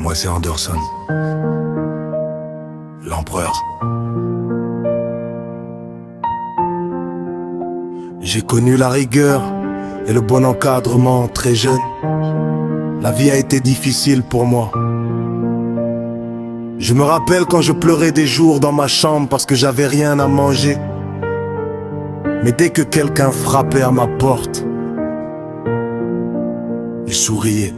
Moi c'est Anderson, l'empereur. J'ai connu la rigueur et le bon encadrement très jeune. La vie a été difficile pour moi. Je me rappelle quand je pleurais des jours dans ma chambre parce que j'avais rien à manger. Mais dès que quelqu'un frappait à ma porte, je souriais.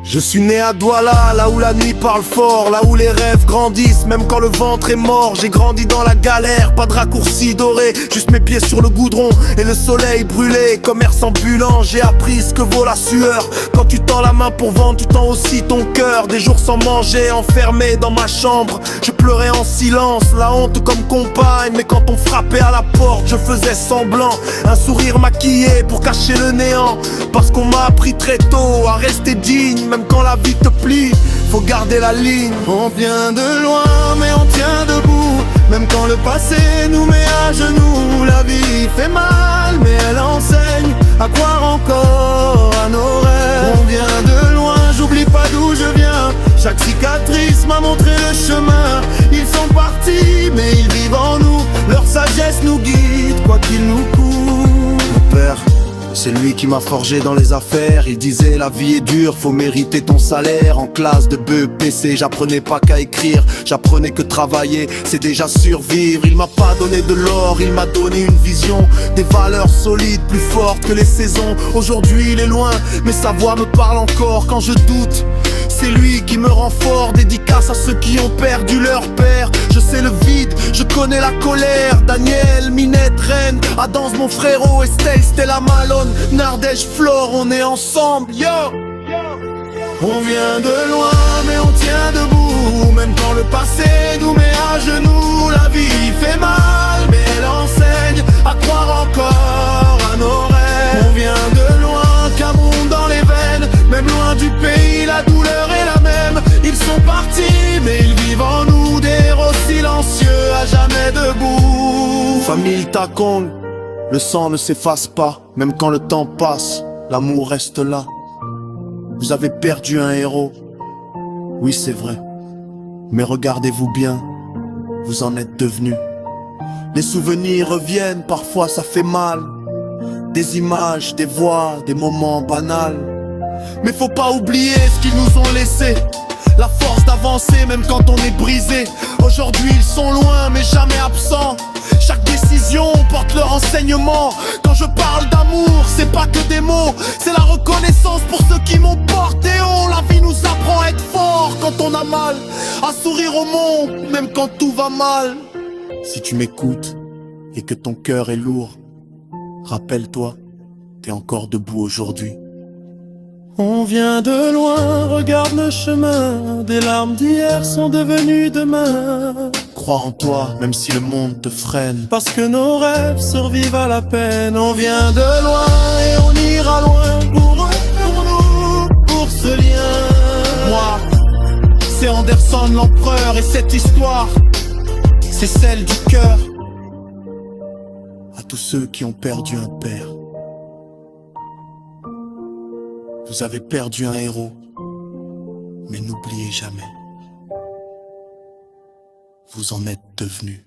Je suis né à Douala, là où la nuit parle fort, là où les rêves grandissent, même quand le ventre est mort. J'ai grandi dans la galère, pas de raccourcis dorés, juste mes pieds sur le goudron et le soleil brûlé. Commerce ambulant, j'ai appris ce que vaut la sueur. Quand tu tends la main pour vendre, tu tends aussi ton cœur. Des jours sans manger, enfermé dans ma chambre, je pleurais en silence, la honte comme compagne. Mais quand on frappait à la porte, je faisais semblant, un sourire maquillé pour cacher le néant. Parce qu'on m'a appris très tôt à rester digne. Même quand la vie te plie, faut garder la ligne. On vient de loin mais on tient debout. Même quand le passé nous met à genoux. La vie fait mal mais elle enseigne à croire encore à nos rêves. On vient de loin, j'oublie pas d'où je viens. Chaque cicatrice m'a montré le chemin. Ils sont partis mais ils vivent en nous. Leur sagesse nous guide quoi qu'il nous coûte. Mon père, c'est lui qui m'a forgé dans les affaires. Il disait la vie est dure, faut mériter ton salaire. En classe de BEPC, j'apprenais pas qu'à écrire. J'apprenais que travailler, c'est déjà survivre. Il m'a pas donné de l'or, il m'a donné une vision. Des valeurs solides, plus fortes que les saisons. Aujourd'hui il est loin, mais sa voix me parle encore quand je doute. C'est lui qui me rend fort, dédicace à ceux qui ont perdu leur père. Je sais le vide, je connais la colère. Daniel, Minette, Rennes, Adams, mon frérot, Estelle, Stella Malone, Nardège, Flore, on est ensemble, yo. On vient de loin mais on tient debout. Même quand le passé nous met à genoux. La vie fait mal mais elle enseigne à croire encore à nos rêves. On vient de loin, Cameroun dans les veines. Même loin du pays, la douleur est la même. Ils sont partis mais ils vivent en nous. Des héros silencieux à jamais debout. Famille Takong, le sang ne s'efface pas. Même quand le temps passe, l'amour reste là. Vous avez perdu un héros, oui c'est vrai. Mais regardez-vous bien, vous en êtes devenus. Les souvenirs reviennent, parfois ça fait mal. Des images, des voix, des moments banals. Mais faut pas oublier ce qu'ils nous ont laissé. La force d'avancer même quand on est brisé. Aujourd'hui ils sont loin mais jamais absents. Chaque décision porte leur enseignement. Quand je parle d'amour, c'est pas que des mots. C'est la reconnaissance pour ceux qui m'ont porté haut. La vie nous apprend à être fort quand on a mal, à sourire au monde même quand tout va mal. Si tu m'écoutes et que ton cœur est lourd, rappelle-toi, t'es encore debout aujourd'hui. On vient de loin, regarde le chemin. Des larmes d'hier sont devenues demain. Crois en toi, même si le monde te freine. Parce que nos rêves survivent à la peine. On vient de loin et on ira loin. Pour nous, pour ce lien. Moi, c'est Anderson l'empereur. Et cette histoire, c'est celle du cœur. À tous ceux qui ont perdu un père. Vous avez perdu un héros, mais n'oubliez jamais, vous en êtes devenus.